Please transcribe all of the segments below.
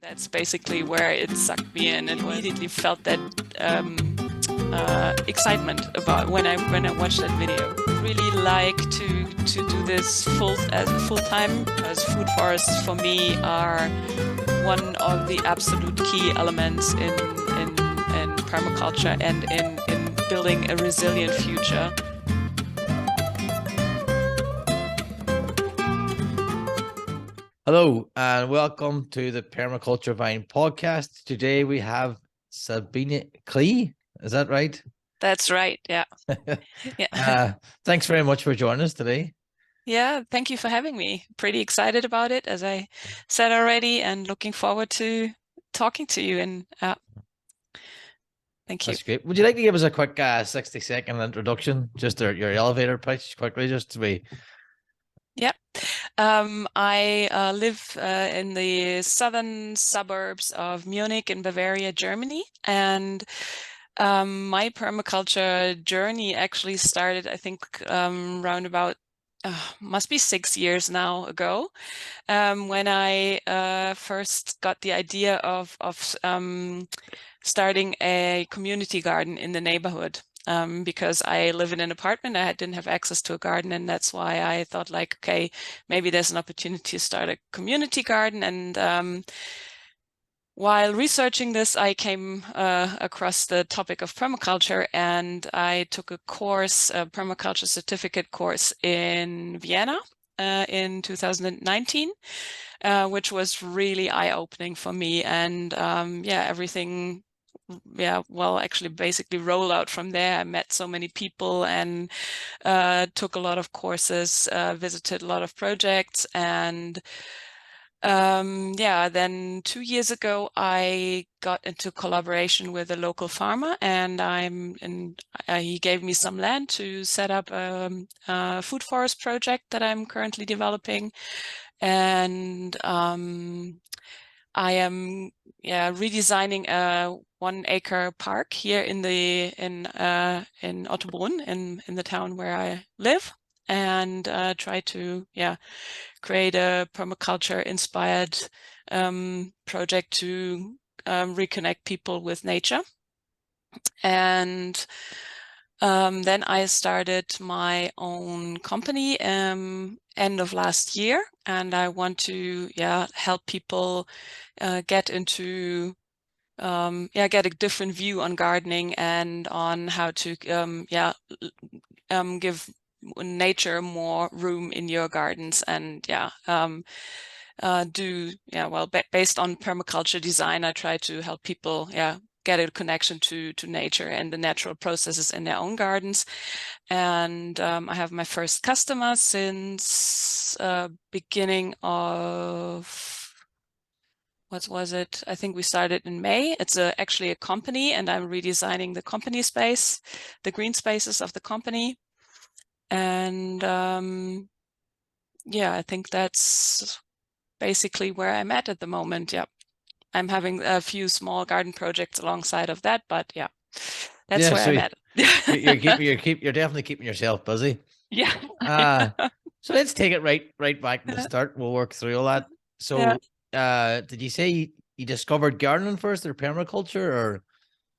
That's basically where it sucked me in, and immediately felt that excitement about when I watched that video. Really like to do this full time, because food forests for me are one of the absolute key elements in permaculture and in building a resilient future. Hello and welcome to the Permaculture Vine podcast. Today we have Sabine Klee. Is that right? That's right. Yeah. Yeah. Thanks very much for joining us today. Yeah, thank you for having me. Pretty excited about it, as I said already, and looking forward to talking to you. And thank you. That's great. Would you like to give us a quick 60-second introduction, just your elevator pitch quickly, just to be... Yeah. I live in the southern suburbs of Munich in Bavaria, Germany. And my permaculture journey actually started, I think, round about, must be 6 years now ago, when I first got the idea of starting a community garden in the neighborhood. Because I live in an apartment, I didn't have access to a garden, and that's why I thought, like, okay, maybe there's an opportunity to start a community garden. And while researching this, I came across the topic of permaculture, and I took a course, a Permaculture Certificate course in Vienna in 2019, which was really eye-opening for me. And everything... well, actually basically roll out from there. I met so many people and took a lot of courses, visited a lot of projects, and then 2 years ago I got into collaboration with a local farmer, and he gave me some land to set up a food forest project that I'm currently developing. And I am redesigning a 1-acre park here in Ottobrunn, in the town where I live, and try to create a permaculture inspired project to reconnect people with nature. And then I started my own company end of last year, and I want to help people get into get a different view on gardening and on how to give nature more room in your gardens, and based on permaculture design, I try to help people get a connection to nature and the natural processes in their own gardens. And I have my first customer since beginning of... what was it? I think we started in May. It's actually a company, and I'm redesigning the company space, the green spaces of the company. And I think that's basically where I'm at the moment. Yeah, I'm having a few small garden projects alongside of that, but that's where I'm at. you're definitely keeping yourself busy. Yeah. So let's take it right back to the start. We'll work through all that. So did you say you discovered gardening first, or permaculture, or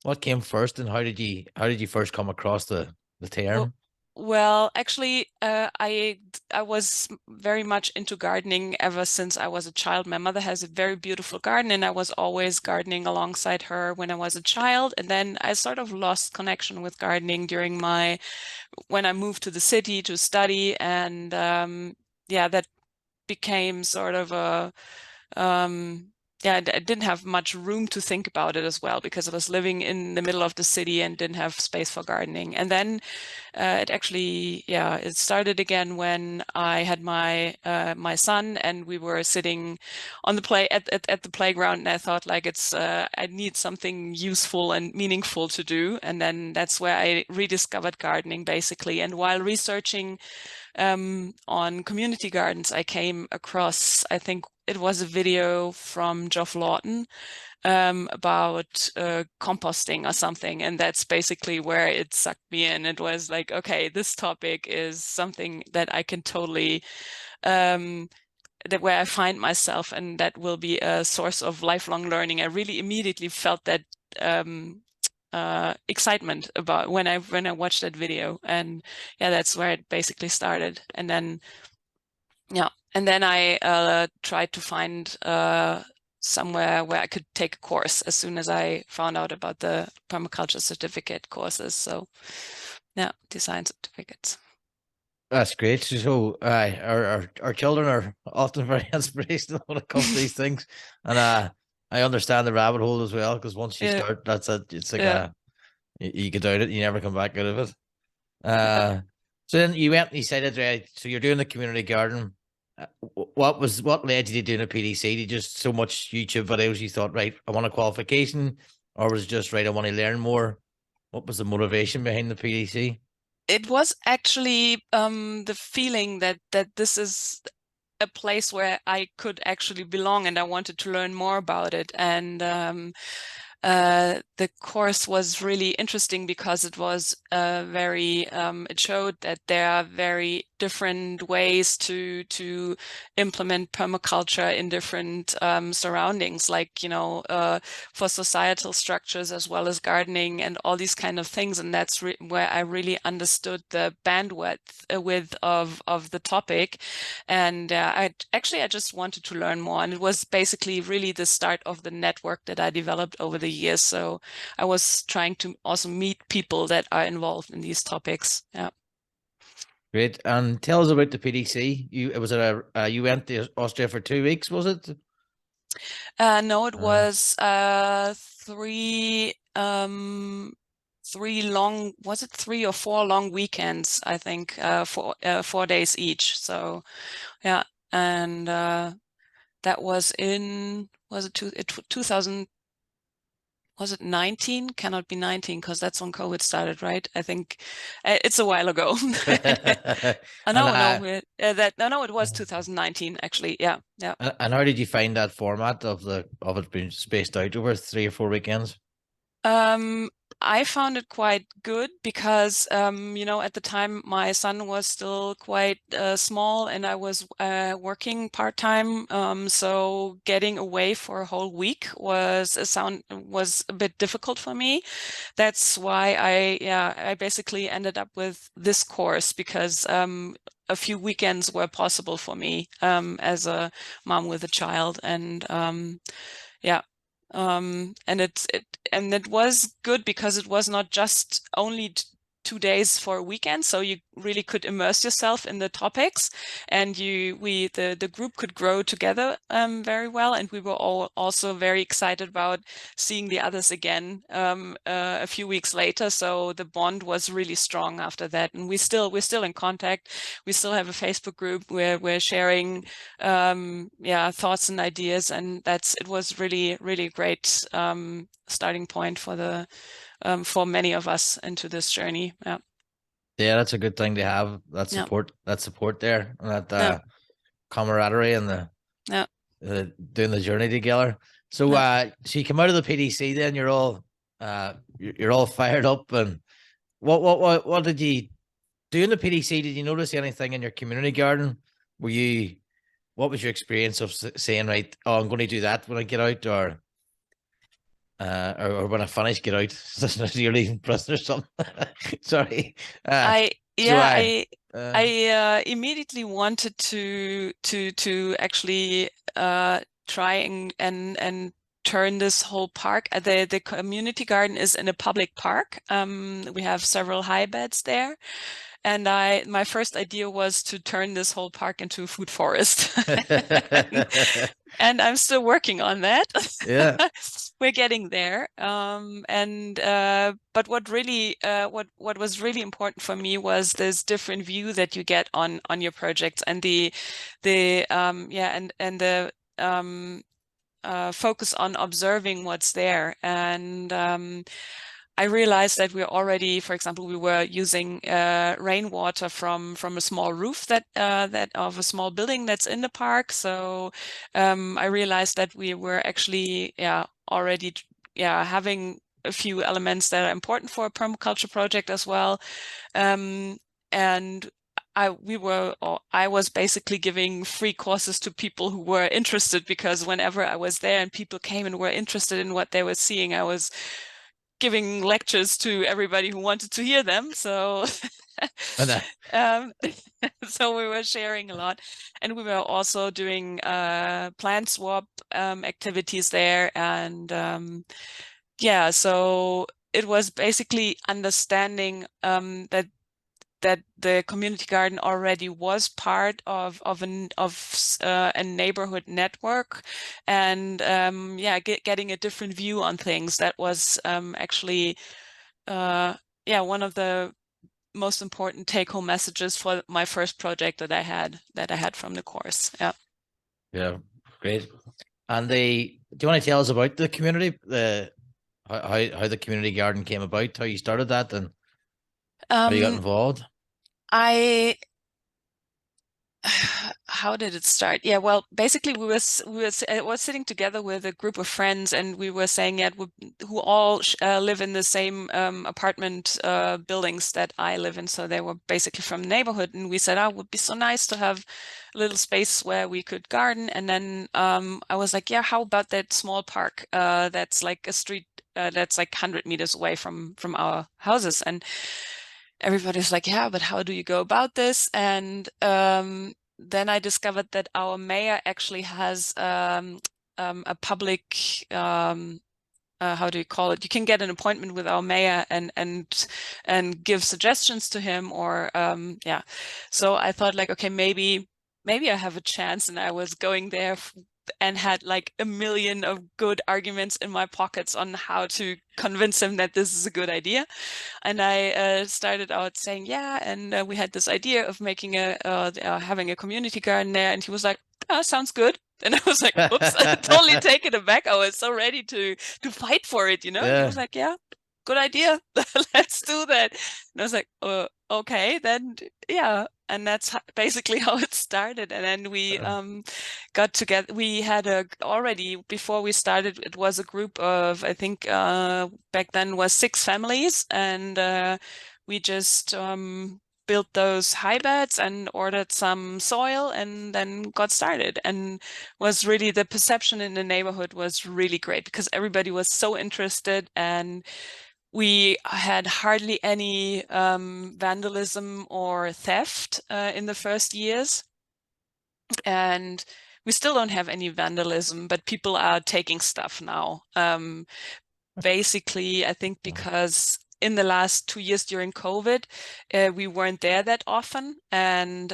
what came first, and how did you first come across the term? Well, actually, I was very much into gardening ever since I was a child. My mother has a very beautiful garden, and I was always gardening alongside her when I was a child. And then I sort of lost connection with gardening when I moved to the city to study, and that became sort of a I didn't have much room to think about it as well, because I was living in the middle of the city and didn't have space for gardening. And then it actually, it started again when I had my son, and we were sitting on the at the playground, and I thought, like, I need something useful and meaningful to do. And then that's where I rediscovered gardening, basically. And while researching on community gardens, I came across, I think it was a video from Geoff Lawton about composting or something, and that's basically where it sucked me in. It was like, okay, this topic is something that I can totally where I find myself, and that will be a source of lifelong learning. I really immediately felt that excitement about when I watched that video, and yeah, that's where it basically started. And then I tried to find somewhere where I could take a course as soon as I found out about the permaculture certificate courses. So yeah, design certificates. That's great. So, our children are often very inspirational when it comes to these things, and I understand the rabbit hole as well, because once you Yeah, start, that's it. It's like yeah, you get out of it, you never come back out of it. yeah. So then you went and you said, right, so you're doing the community garden. What led you to doing a PDC? Did you just so much YouTube videos you thought, right, I want a qualification, or was it just right, I want to learn more? What was the motivation behind the PDC? It was actually the feeling that this is a place where I could actually belong, and I wanted to learn more about it. And the course was really interesting because it was it showed that there are very different ways to implement permaculture in different surroundings, like, for societal structures as well as gardening and all these kind of things. And that's where I really understood the bandwidth width of the topic. And I just wanted to learn more. And it was basically really the start of the network that I developed over the years. So I was trying to also meet people that are involved in these topics. Yeah. Great. And tell us about the PDC. You went to Austria for 2 weeks, was it? No, it Uh, was was it 3 or 4 long weekends, I think, for 4 days each. So yeah, and that was in, was it 2000, was it 19? Cannot be 19 because that's when COVID started, right? I think it's a while ago. Oh, and no, it was 2019 actually. Yeah, yeah. and how did you find that format of it being spaced out over 3 or 4 weekends? Um, I found it quite good because, at the time my son was still quite small and I was working part-time. So getting away for a whole week was a bit difficult for me. That's why I basically ended up with this course because a few weekends were possible for me as a mom with a child. And yeah. And it was good because it was not just only 2 days for a weekend, so you really could immerse yourself in the topics, and the group could grow together very well, and we were all also very excited about seeing the others again a few weeks later. So the bond was really strong after that, and we're still in contact. We still have a Facebook group where we're sharing thoughts and ideas, and it was really, really great starting point for many of us into this journey. Yeah. Yeah, that's a good thing to have Yeah. that support there, and that Yeah. camaraderie and Yeah. doing the journey together. So Yeah. so you come out of the PDC, then you're all fired up. And what did you do in the PDC? Did you notice anything in your community garden? Were you What was your experience of saying, right, oh, I'm going to do that when I get out, or when I finish, get out? You're leaving prison or something. Sorry. I So yeah I I uh, I immediately wanted to actually try and turn this whole park. The community garden is in a public park. We have several high beds there, and my first idea was to turn this whole park into a food forest. And I'm still working on that. yeah. We're getting there. But what was really important for me was this different view that you get on your projects, and the focus on observing what's there. And I realized that we're already, for example, we were using rainwater from a small roof that of a small building that's in the park. So I realized that we were actually already having a few elements that are important for a permaculture project as well. And I was basically giving free courses to people who were interested, because whenever I was there and people came and were interested in what they were seeing, I was giving lectures to everybody who wanted to hear them. So And um, so we were sharing a lot, and we were also doing plant swap activities there, and yeah, so it was basically understanding that the community garden already was part of a neighborhood network, and yeah, getting a different view on things. That was actually yeah, one of the most important take-home messages for my first project that I had from the course. Yeah. yeah, great. And do you want to tell us about the community, how the community garden came about, how you started that, and how you got Um, involved? I how did it start? Yeah, well, basically I was sitting together with a group of friends, and we were saying, yeah, who all live in the same apartment buildings that I live in. So they were basically from the neighborhood, and we said, oh, it would be so nice to have a little space where we could garden. And then I was like, yeah, how about that small park that's like a street that's like 100 meters away from our houses? And everybody's like, yeah, but how do you go about this? And then I discovered that our mayor actually has a public how do you call it? You can get an appointment with our mayor and give suggestions to him, or yeah. So I thought, like, okay, maybe I have a chance, and I was going there and had like a million of good arguments in my pockets on how to convince him that this is a good idea. And I started out saying, yeah, and we had this idea of making having a community garden there. And he was like, oh, sounds good. And I was like, oops, totally taken aback. I was so ready to fight for it, you know? And he was Yeah. like, yeah, good idea. Let's do that. And I was like, okay, then yeah. And that's basically how it started. And then we got together. We had already before we started, it was a group of, I think back then was 6 families, and we just built those high beds and ordered some soil and then got started. And was really, the perception in the neighborhood was really great, because everybody was so interested, and we had hardly any vandalism or theft in the first years. And we still don't have any vandalism, but people are taking stuff now. Basically, I think because in the last 2 years during COVID, we weren't there that often. And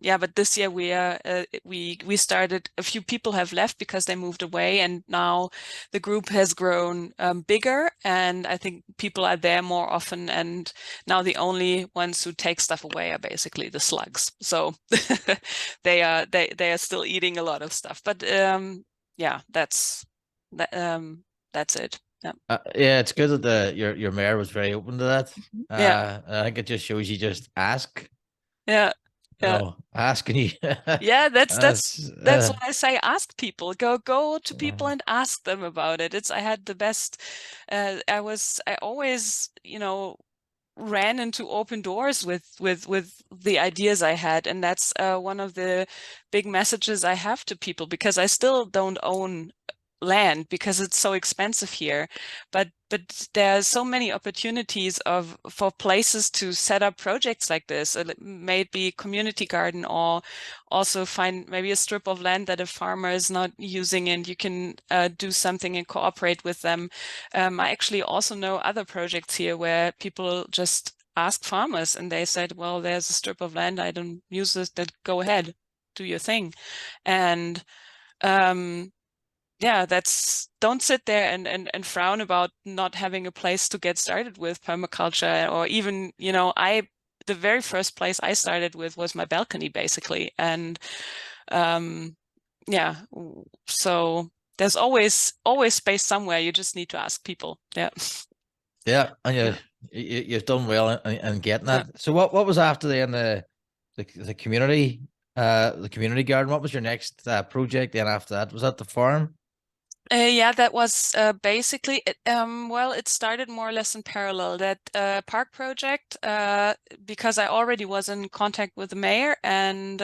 yeah, but this year we started. A few people have left because they moved away, and now the group has grown bigger, and I think people are there more often. And now the only ones who take stuff away are basically the slugs. So they are still eating a lot of stuff. But yeah, that's it. Yeah. Yeah, it's good that your mayor was very open to that. Yeah. I think it just shows you just ask, Yeah. Yeah. ask and you. Yeah, That's that's what I say. Ask people. Go to people and ask them about it. I had the best I always, ran into open doors with the ideas I had, and that's one of the big messages I have to people, because I still don't own land because it's so expensive here, but there are so many opportunities for places to set up projects like this. It may be community garden, or also find maybe a strip of land that a farmer is not using, and you can do something and cooperate with them. I actually also know other projects here where people just ask farmers, and they said, well, there's a strip of land, I don't use this, then go ahead, do your thing. And yeah, don't sit there and frown about not having a place to get started with permaculture. Or even, the very first place I started with was my balcony, basically. And yeah, so there's always space somewhere. You just need to ask people. Yeah. yeah, and Yeah. you've done well in getting Yeah. that. So what was after the community the community garden? What was your next project then after that? Was that the farm? Yeah, that was basically it. Well, it started more or less in parallel. That park project, because I already was in contact with the mayor, and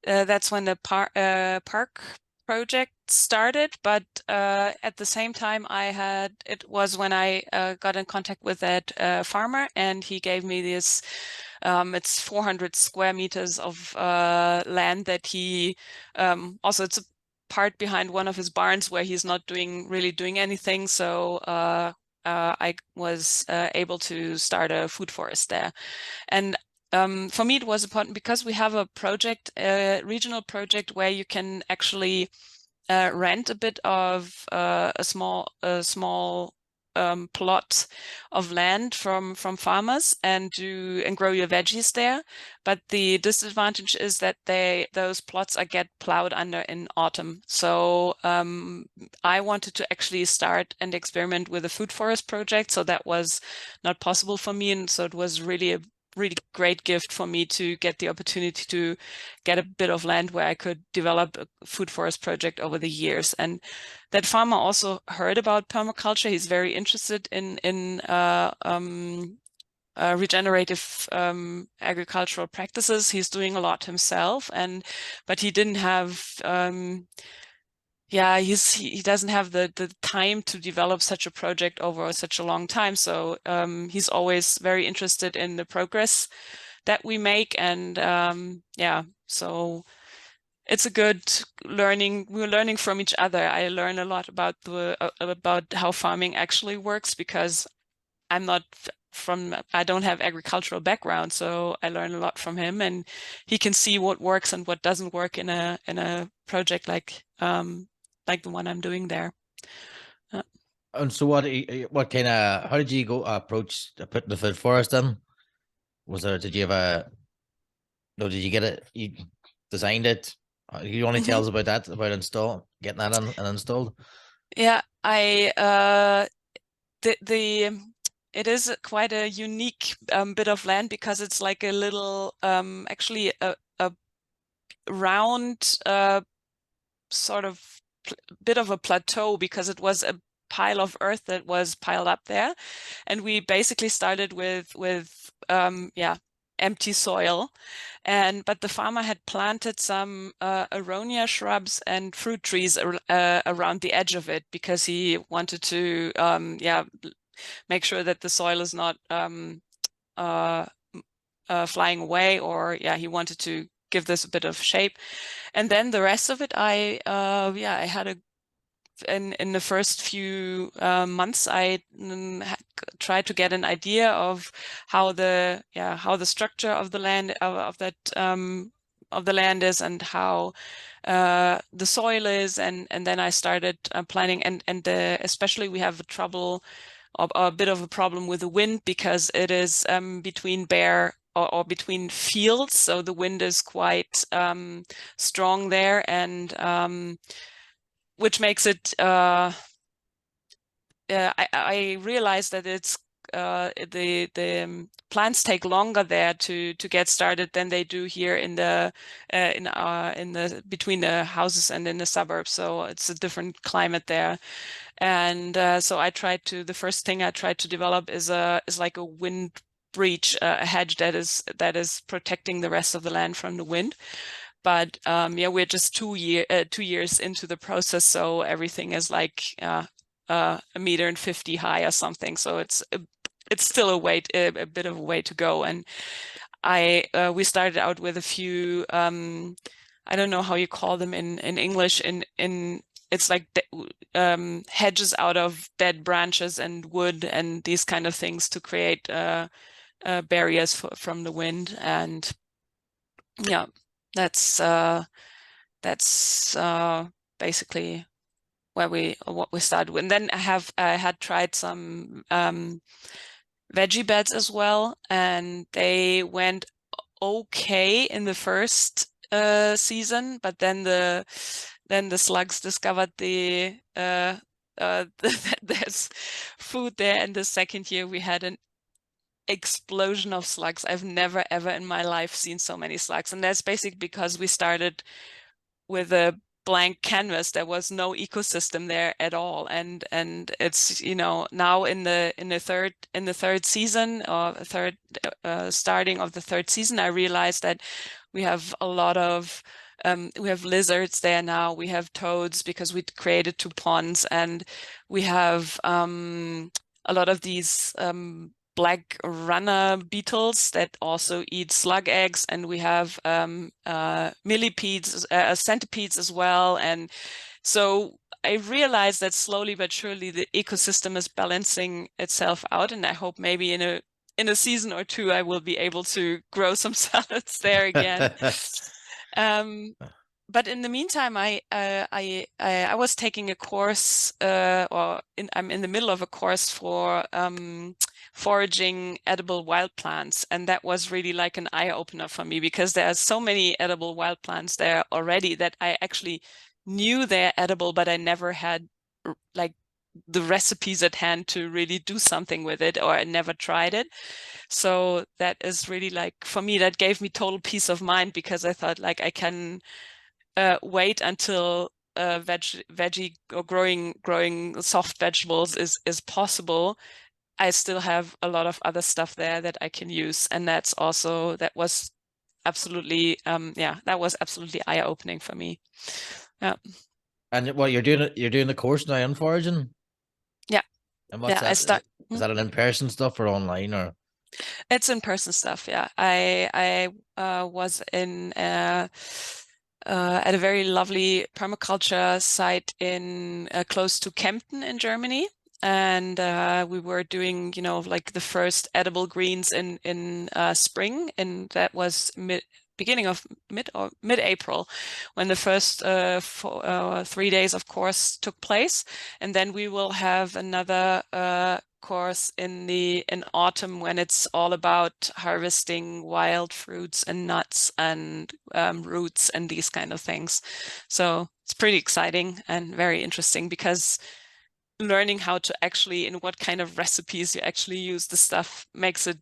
that's when the park project started. But at the same time, it was when I got in contact with that farmer, and he gave me this. It's 400 square meters of land that he also it's a part behind one of his barns where he's not really doing anything. So I was able to start a food forest there. And for me, it was important because we have a project, a regional project where you can actually rent a bit of a small plot of land from farmers and grow your veggies there. But the disadvantage is that those plots get plowed under in autumn. So I wanted to actually start and experiment with a food forest project, so that was not possible for me, and so it was really great gift for me to get the opportunity to get a bit of land where I could develop a food forest project over the years. And that farmer also heard about permaculture. He's very interested in regenerative agricultural practices. He's doing a lot himself, but he didn't have yeah, he doesn't have the time to develop such a project over such a long time. So he's always very interested in the progress that we make, and yeah, so it's a good learning. We're learning from each other. I learn a lot about about how farming actually works because I'm not I don't have agricultural background, so I learn a lot from him, and he can see what works and what doesn't work in a project like the one I'm doing there. And so what kind of, how did you go approach putting the food forest in? Was there, did you have a, no, did you get it, you designed it? You want to tell Mhm. us about that, about getting that in and installed? Yeah, I the it is quite a unique bit of land because it's like a little actually a round sort of bit of a plateau because it was a pile of earth that was piled up there, and we basically started with yeah, empty soil, but the farmer had planted some aronia shrubs and fruit trees around the edge of it because he wanted to yeah, make sure that the soil is not uh, flying away, or yeah, he wanted to give this a bit of shape. And then the rest of it, yeah, I had in the first few months, I tried to get an idea of how the structure of the land of the land is, and how the soil is, and then I started planning, and especially we have a bit of a problem with the wind because it is between or between fields, so the wind is quite strong there, and which makes it I realized that it's the plants take longer there to get started than they do here in the between the houses and in the suburbs. So it's a different climate there. And so the first thing I tried to develop is like a wind breach, a hedge that is protecting the rest of the land from the wind. But yeah, we're just 2 years into the process, so everything is like 1.50 meters high or something. So it's still a bit of a way to go. And we started out with a few I don't know how you call them in English. In it's like hedges out of dead branches and wood and these kind of things to create barriers from the wind. And yeah, that's basically what we started with. And then I had tried some veggie beds as well, and they went okay in the first season, but then the slugs discovered that there's food there. And the second year we had an explosion of slugs. I've never ever in my life seen so many slugs, and that's basically because we started with a blank canvas. There was no ecosystem there at all. And it's, you know, now in the third season, or third starting of the third season, I realized that we have a lot of we have lizards there now. We have toads because we created 2 ponds, and we have a lot of these black runner beetles that also eat slug eggs, and we have millipedes, centipedes as well. And so I realized that slowly but surely the ecosystem is balancing itself out, and I hope maybe in a season or 2 I will be able to grow some salads there again. But in the meantime, I was taking a course, I'm in the middle of a course for foraging edible wild plants, and that was really like an eye opener for me, because there are so many edible wild plants there already that I actually knew they're edible, but I never had like the recipes at hand to really do something with it, or I never tried it. So that is really like, for me, that gave me total peace of mind, because I thought like I can wait until veggie or growing soft vegetables is possible. I still have a lot of other stuff there that I can use, and that was absolutely that was absolutely eye-opening for me. Yeah. And what you're doing the course now in foraging? Yeah. And what's I that? start. Is that an in-person stuff or online, or? It's in-person stuff, yeah. I was in at a very lovely permaculture site in close to Kempten in Germany, and we were doing, you know, like the first edible greens in spring, and that was beginning of mid-April, when the first 3 days of course took place, and then we will have another course in autumn, when it's all about harvesting wild fruits and nuts and roots and these kind of things. So it's pretty exciting and very interesting, because learning how to actually, in what kind of recipes you actually use the stuff, makes it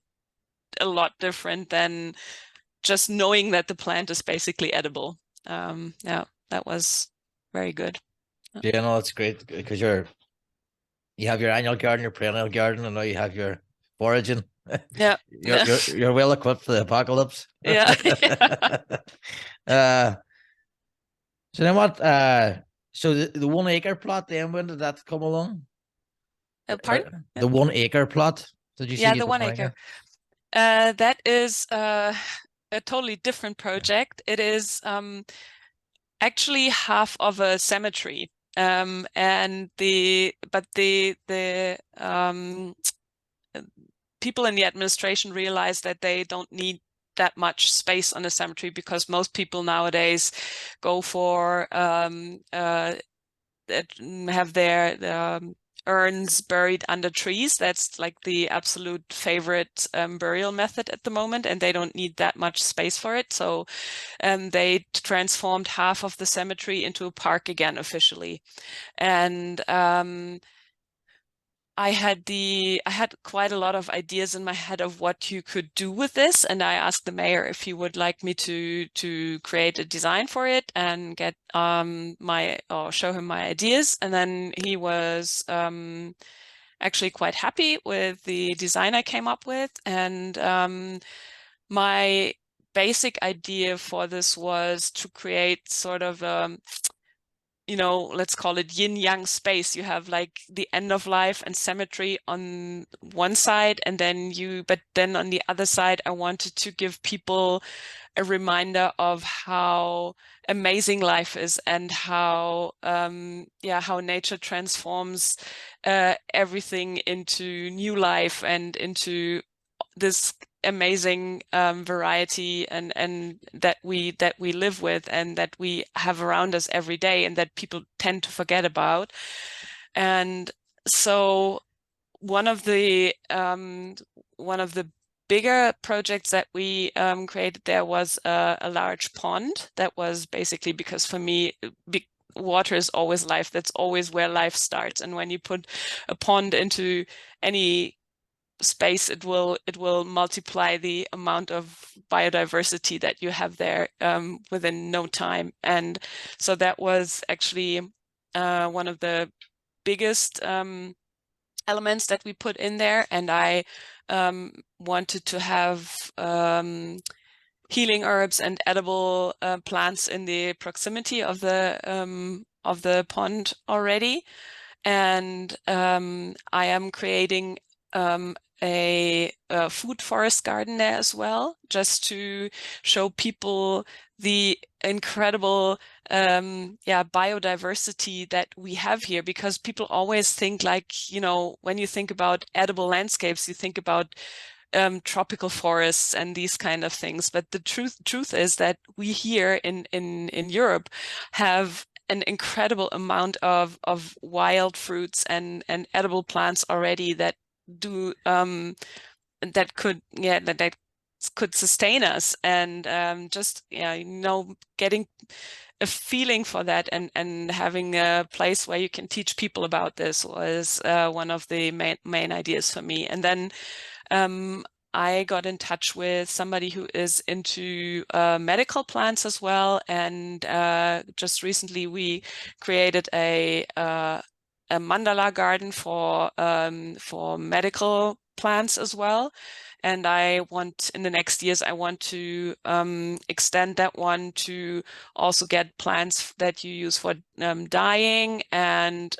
a lot different than just knowing that the plant is basically edible. Yeah, that was very good. Yeah, no, it's great because you have your annual garden, your perennial garden, and now you have your foraging. Yeah. You're well equipped for the apocalypse. Yeah. uh, so then what? So the 1 acre plot. Then when did that come along? Pardon? The 1 acre plot. Did you say Yeah, you the did 1 acre. acre? That is a totally different project. It is actually half of a cemetery. And the people in the administration realize that they don't need that much space on a cemetery, because most people nowadays go for have their urns buried under trees. That's like the absolute favorite burial method at the moment, and they don't need that much space for it. So they transformed half of the cemetery into a park again officially. And I had quite a lot of ideas in my head of what you could do with this, and I asked the mayor if he would like me to create a design for it and get or show him my ideas. And then he was actually quite happy with the design I came up with. And my basic idea for this was to create sort of you know, let's call it yin yang space. You have like the end of life and cemetery on one side, and then but then on the other side, I wanted to give people a reminder of how amazing life is, and how how nature transforms everything into new life and into this amazing variety and that we live with and that we have around us every day, and that people tend to forget about. And so one of the bigger projects that we created there was a large pond. That was basically because for me, water is always life. That's always where life starts. And when you put a pond into any space, it will multiply the amount of biodiversity that you have there within no time. And so that was actually one of the biggest elements that we put in there. And I wanted to have healing herbs and edible plants in the proximity of the pond already. And I am creating a food forest garden there as well, just to show people the incredible biodiversity that we have here, because people always think, like, when you think about edible landscapes, you think about tropical forests and these kind of things. But the truth is that we here in Europe have an incredible amount of wild fruits and edible plants already that do that could sustain us. And just getting a feeling for that and having a place where you can teach people about this was one of the main ideas for me. And then I got in touch with somebody who is into medical plants as well, and just recently we created a mandala garden for medical plants as well. And in the next years, I want to extend that one to also get plants that you use for dyeing, and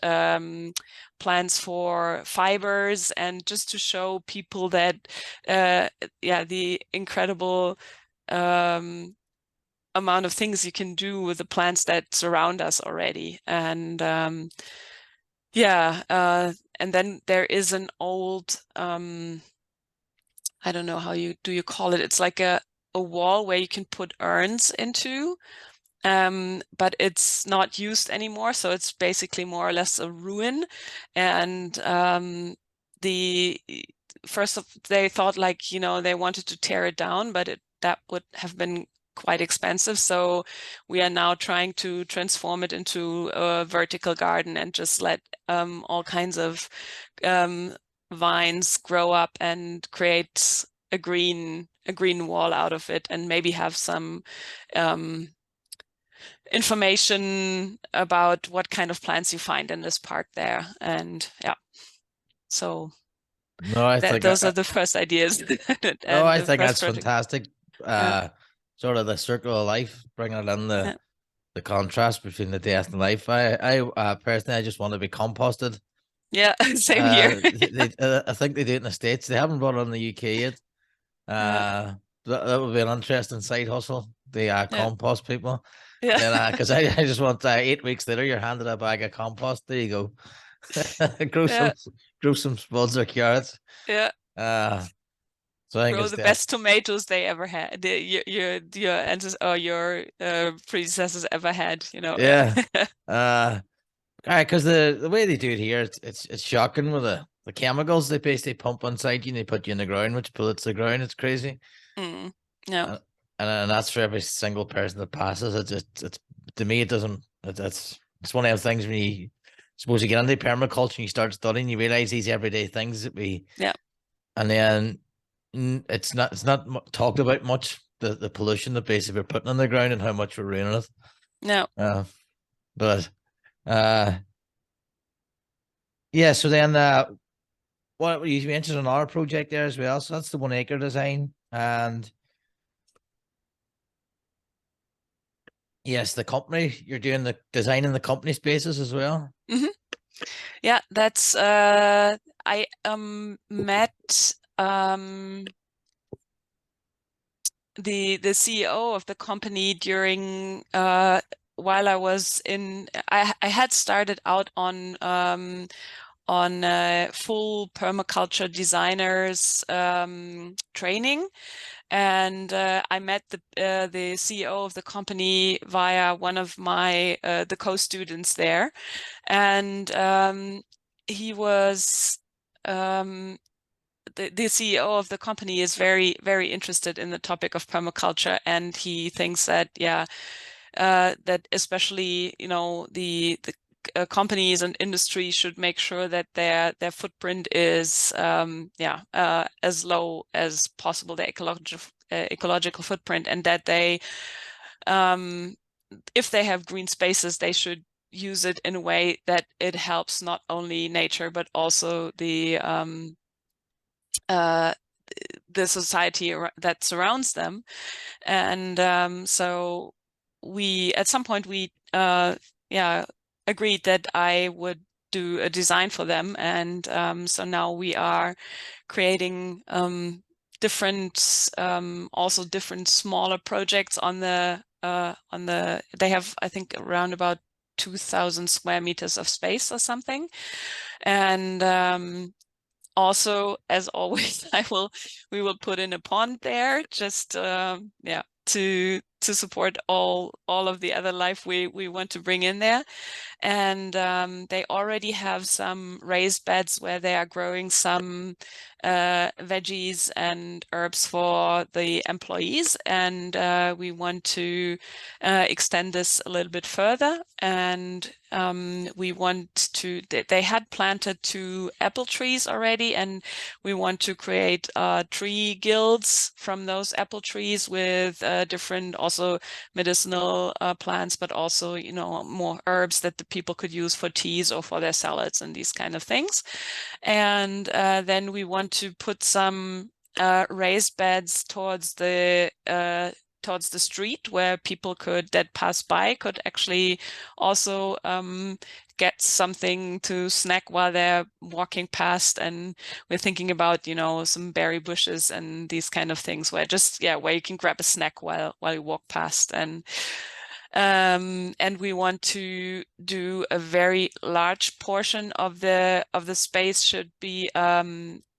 plants for fibers, and just to show people that, the incredible amount of things you can do with the plants that surround us already. And and then there is an old, I don't know how you call it. It's like a wall where you can put urns into, but it's not used anymore. So it's basically more or less a ruin. And they thought, like, they wanted to tear it down, but that would have been quite expensive. So we are now trying to transform it into a vertical garden and just let all kinds of vines grow up and create a green wall out of it, and maybe have some information about what kind of plants you find in this park there. And so No, I think those are the first ideas. no, And I the think first that's project. fantastic. Sort of the circle of life, bringing it in the contrast between the death and life. I personally, I just want to be composted. Yeah, same here. I think they do it in the States. They haven't brought it in the UK yet. That would be an interesting side hustle. The compost people. Yeah. Then, because I just want 8 weeks later, you're handed a bag of compost. There you go. grow some spuds or carrots. Yeah. So I think Grow it's the that. best tomatoes they ever had. Your ancestors or your predecessors ever had. Yeah. Because the way they do it here, it's shocking with the chemicals they basically pump inside you and they put you in the ground, which pollutes the ground. It's crazy. Yeah. And that's for every single person that passes. It's to me, it doesn't. It's one of those things when you suppose you get into permaculture and you start studying, you realize these everyday things that and then it's not talked about much. The pollution that basically we're putting on the ground and how much we're ruining it. No. But yeah. So then what you mentioned on our project there as well. So that's the 1 acre design. And yes, the company, you're doing the design in the company spaces as well. Yeah, that's I met the CEO of the company during while I was in. I had started out on full permaculture designers training, and I met the CEO of the company via one of my the co-students there, and he was the CEO of the company is very, very interested in the topic of permaculture, and he thinks that that especially the companies and industry should make sure that their footprint is as low as possible, the ecological footprint, and that they if they have green spaces, they should use it in a way that it helps not only nature but also the society that surrounds them. And so we at some point we agreed that I would do a design for them, and so now we are creating different also different smaller projects on the they have, I think, around about 2,000 square meters of space or something. And also, as always, we will put in a pond there, just to support all of the other life we want to bring in there. And they already have some raised beds where they are growing some veggies and herbs for the employees. And we want to extend this a little bit further. And we want to, they had planted 2 apple trees already, and we want to create tree guilds from those apple trees with different also medicinal plants, but also, more herbs that the people could use for teas or for their salads and these kind of things. And then we want to put some raised beds towards the street, where people that pass by could actually also get something to snack while they're walking past. And we're thinking about, some berry bushes and these kind of things, where where you can grab a snack while you walk past. And we want to do a very large portion of the space should be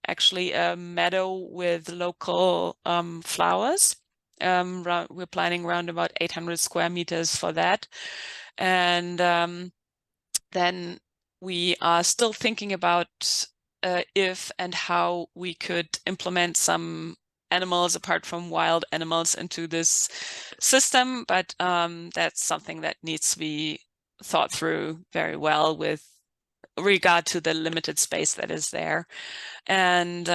actually a meadow with local flowers. We're planning around about 800 square meters for that. And then we are still thinking about if and how we could implement some animals apart from wild animals into this system, but that's something that needs to be thought through very well with regard to the limited space that is there. And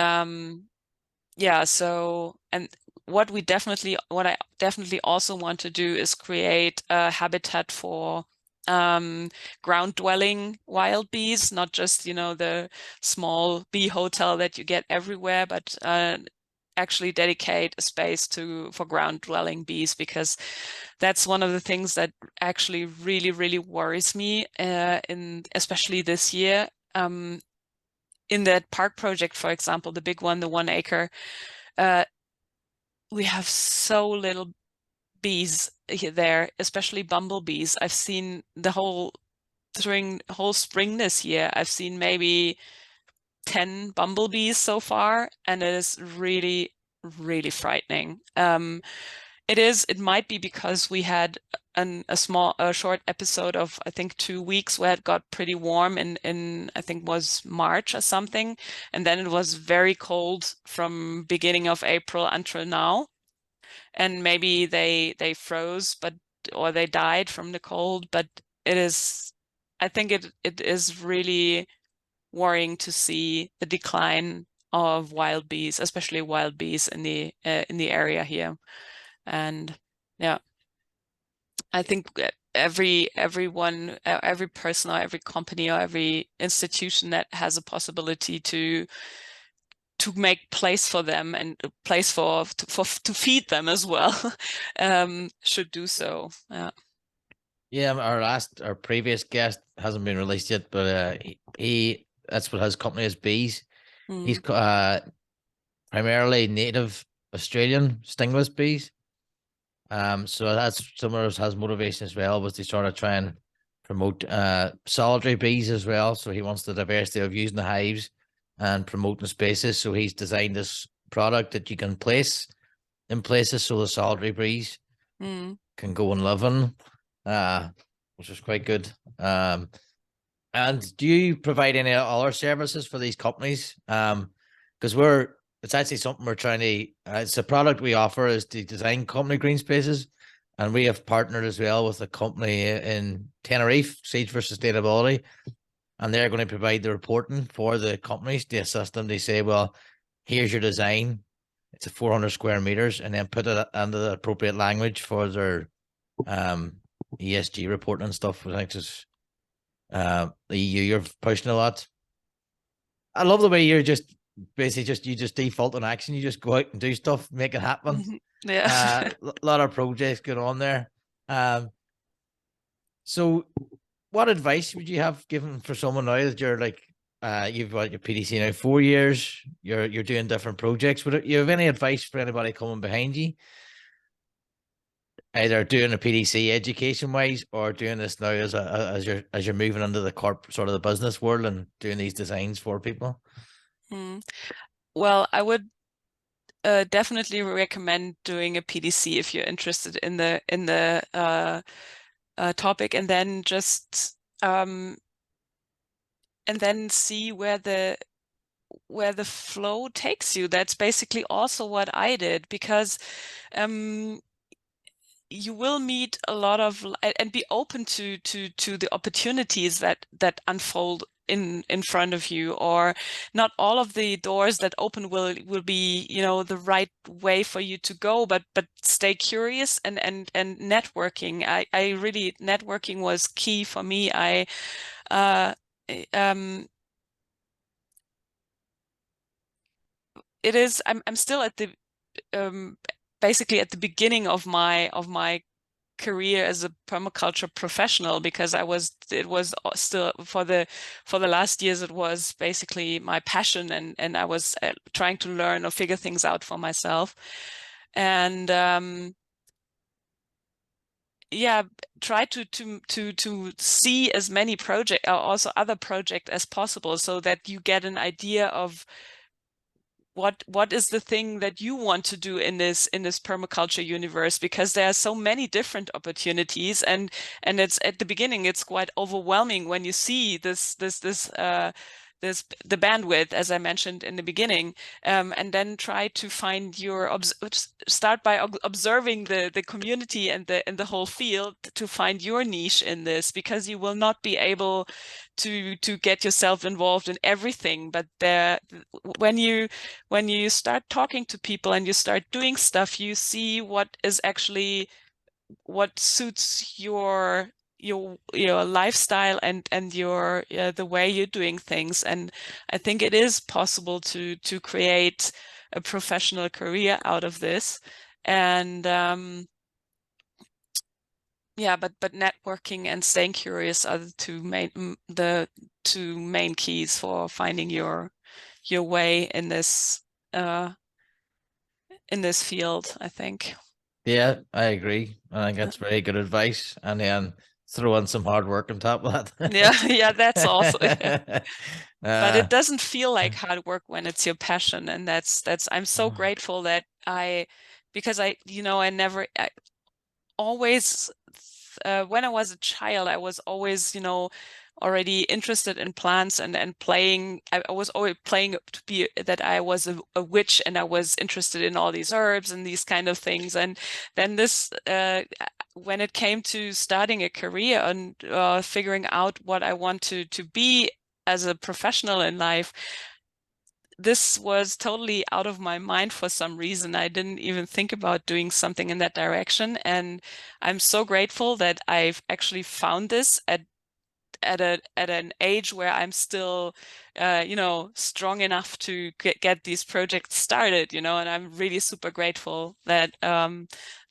what I definitely also want to do is create a habitat for ground dwelling wild bees, not just, the small bee hotel that you get everywhere, but actually dedicate a space for ground dwelling bees, because that's one of the things that actually really, really worries me especially this year. In that park project, for example, the big one, the 1 acre, we have so little bees there, especially bumblebees. I've seen during the whole spring this year, I've seen maybe 10 bumblebees so far, and it is really, really frightening. It might be because we had a short episode of, I think, 2 weeks where it got pretty warm in I think was March or something, and then it was very cold from beginning of April until now, and maybe they froze, or they died from the cold. But I think it is really worrying to see the decline of wild bees, especially wild bees in the area here. And I think everyone, every person or every company or every institution that has a possibility to make place for them and a place to feed them as well should do so. Yeah, our previous guest hasn't been released yet, but he that's what his company is, bees. He's primarily native Australian stingless bees. So that's somewhere else has motivation as well, was to sort of try and promote solitary bees as well. So he wants the diversity of using the hives and promoting spaces. So he's designed this product that you can place in places so the solitary bees can go and live in, which is quite good. And do you provide any other services for these companies? Because it's actually something we're trying to, it's a product we offer is to design company green spaces. And we have partnered as well with a company in Tenerife, Seeds for Sustainability, and they're going to provide the reporting for the companies to assist them. They say, well, here's your design. It's a 400 square meters, and then put it under the appropriate language for their ESG reporting and stuff. I think it's the EU you're pushing a lot. I love the way you're just basically you just default on action. You just go out and do stuff, make it happen. Yeah. A lot of projects going on there. So what advice would you have given for someone now that you're like you've got your PDC now 4 years, you're doing different projects? Would you have any advice for anybody coming behind you? Either doing a PDC education wise or doing this now as you're moving into the corp sort of the business world and doing these designs for people? Well, I would definitely recommend doing a PDC if you're interested in the topic, and then just and then see where the flow takes you. That's basically also what I did, because you will meet a lot of and be open to the opportunities that unfold in front of you, or not all of the doors that open will be, you know, the right way for you to go, but stay curious and networking. I really, networking was key for me. Uh it is, I'm still at the basically at the beginning of my career as a permaculture professional, because it was still for the last years, it was basically my passion, and I was trying to learn or figure things out for myself. And yeah, try to see as many project or also other project as possible, so that you get an idea of what is the thing that you want to do in this permaculture universe, because there are so many different opportunities, and it's at the beginning, it's quite overwhelming when you see the bandwidth, as I mentioned in the beginning, and then try to find start by observing the community and the whole field to find your niche in this, because you will not be able to get yourself involved in everything. But when you start talking to people and you start doing stuff, you see what is actually what suits your lifestyle and your the way you're doing things. And I think it is possible to create a professional career out of this. And yeah, but networking and staying curious are the two main keys for finding your way in this field, I think. Yeah, I agree. I think that's very good advice. And then throw in some hard work on top of Yeah, yeah, that's also. that. But uh, it doesn't feel like hard work when it's your passion, and that's I'm so grateful that because I never always when I was a child, I was always, already interested in plants and playing. I was always playing to be that I was a witch, and I was interested in all these herbs and these kind of things. And then when it came to starting a career and figuring out what I want to be as a professional in life, this was totally out of my mind for some reason. I didn't even think about doing something in that direction. And I'm so grateful that I've actually found this at an age where I'm still, strong enough to get these projects started, and I'm really super grateful that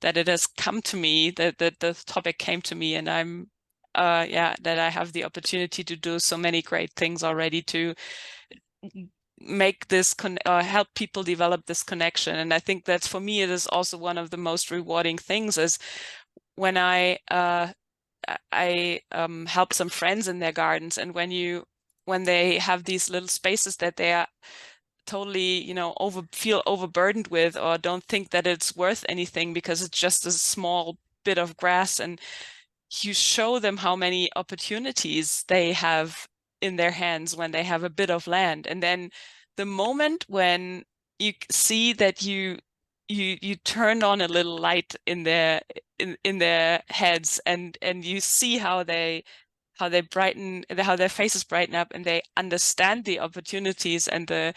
that it has come to me, that the topic came to me, and I'm that I have the opportunity to do so many great things already to make this help people develop this connection. And I think that's, for me, it is also one of the most rewarding things, is when I help some friends in their gardens, and when they have these little spaces that they are totally, feel overburdened with, or don't think that it's worth anything because it's just a small bit of grass, and you show them how many opportunities they have in their hands when they have a bit of land. And then the moment when you see that you turned on a little light in in their heads, and you see how their faces brighten up, and they understand the opportunities and the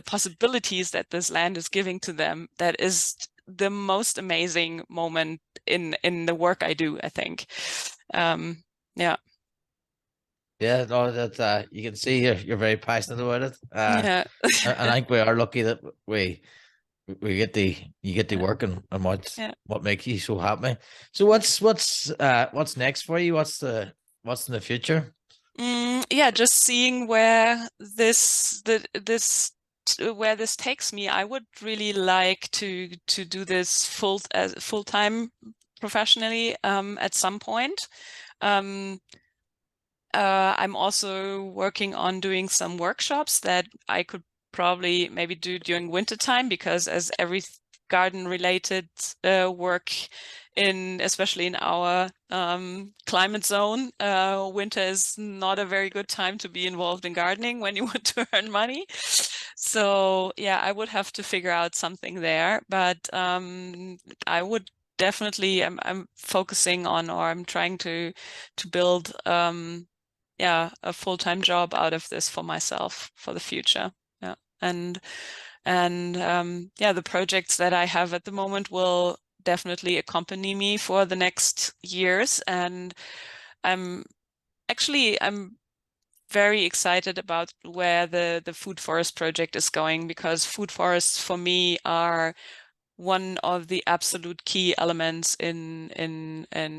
possibilities that this land is giving to them. That is the most amazing moment in the work I do, I think. Yeah. Yeah, no, that you can see you're very passionate about it. Yeah. And I think we are lucky that we get the you get the Yeah. work and Yeah. what makes you so happy. So what's next for you? What's in the future? Yeah, just seeing where where this takes me. I would really like to do this full time professionally at some point. Um, I'm also working on doing some workshops that I could probably maybe do during winter time, because as every garden related work especially in our climate zone, winter is not a very good time to be involved in gardening when you want to earn money. So yeah, I would have to figure out something there, but I would definitely, I'm focusing on, or I'm trying to build yeah, a full-time job out of this for myself for the future. Yeah. And yeah, the projects that I have at the moment will definitely accompany me for the next years. And I'm I'm very excited about where the food forest project is going, because food forests for me are one of the absolute key elements in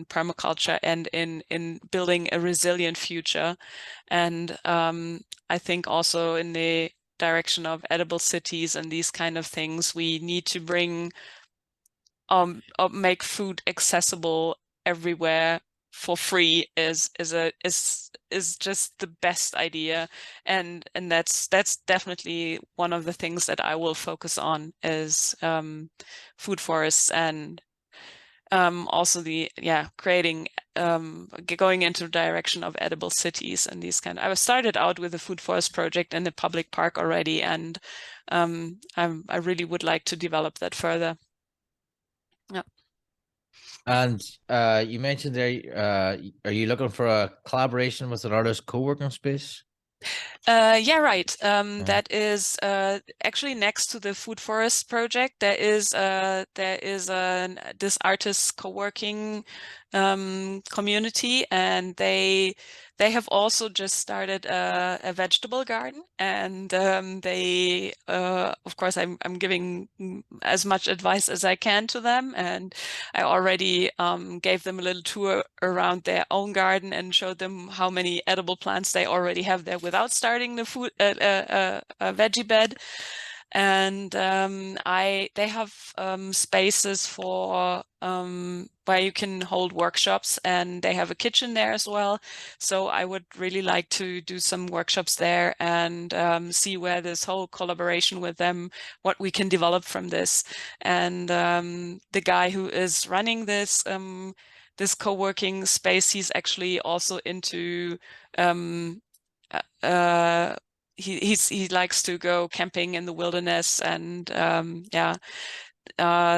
permaculture and in building a resilient future. And I think also in the direction of edible cities and these kind of things, we need to bring make food accessible everywhere for free is just the best idea. And that's definitely one of the things that I will focus on, is food forests, and also creating going into the direction of edible cities and these kind. I started out with a food forest project in the public park already, and I really would like to develop that further. Yeah. And you mentioned there, are you looking for a collaboration with an artist co-working space? Yeah, right. Uh, That is actually next to the food forest project. There is this artist co-working community, and they have also just started a vegetable garden. And they of course I'm giving as much advice as I can to them, and I already gave them a little tour around their own garden and showed them how many edible plants they already have there without starting the food a veggie bed. And they have spaces for where you can hold workshops, and they have a kitchen there as well. So I would really like to do some workshops there, and see where this whole collaboration with them, what we can develop from this. And the guy who is running this co-working space, he's actually also into um, he likes to go camping in the wilderness, and yeah,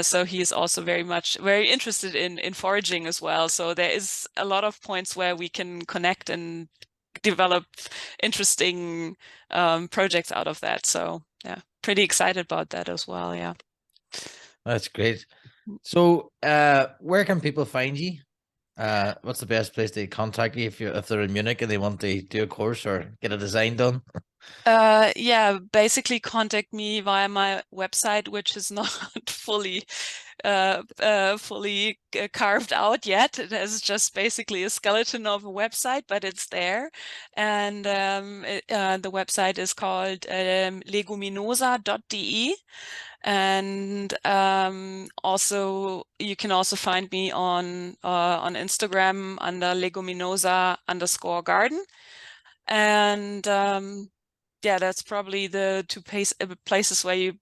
so he is also very interested in foraging as well. So there is a lot of points where we can connect and develop interesting projects out of that. So yeah, pretty excited about that as well. Yeah. that's great. So, where can people find you? What's the best place to contact you if they're in Munich and they want to do a course or get a design done? Yeah, basically contact me via my website, which is not fully carved out yet. It is just basically a skeleton of a website, but it's there. And the website is called leguminosa.de. And also you can also find me on Instagram under leguminosa_garden. And yeah, that's probably the two places where you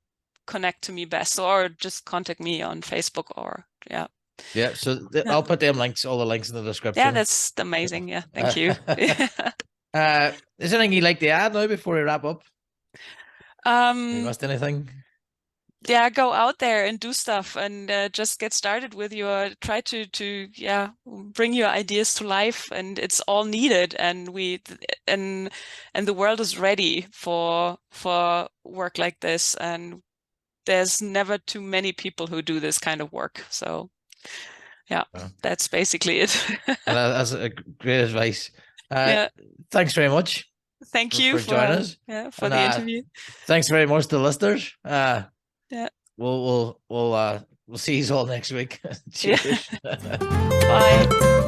connect to me best, or just contact me on Facebook, or yeah. Yeah, so Yeah, I'll put them links, all the links in the yeah, description. that's amazing. Yeah, thank you. uh, is there anything you'd like to add now before we wrap up? Have you Um, missed anything? yeah, go out there and do stuff and just get started with try to yeah, bring your ideas to life, and it's all needed, and and the world is ready for work like this, and there's never too many people who do this kind of work. So yeah, Yeah. that's basically it. That's a great advice. Yeah. Thanks very much Thank you for joining us, for and the interview. thanks very much to the listeners. Yeah. We'll see you all next week. Yeah. Cheers. Bye.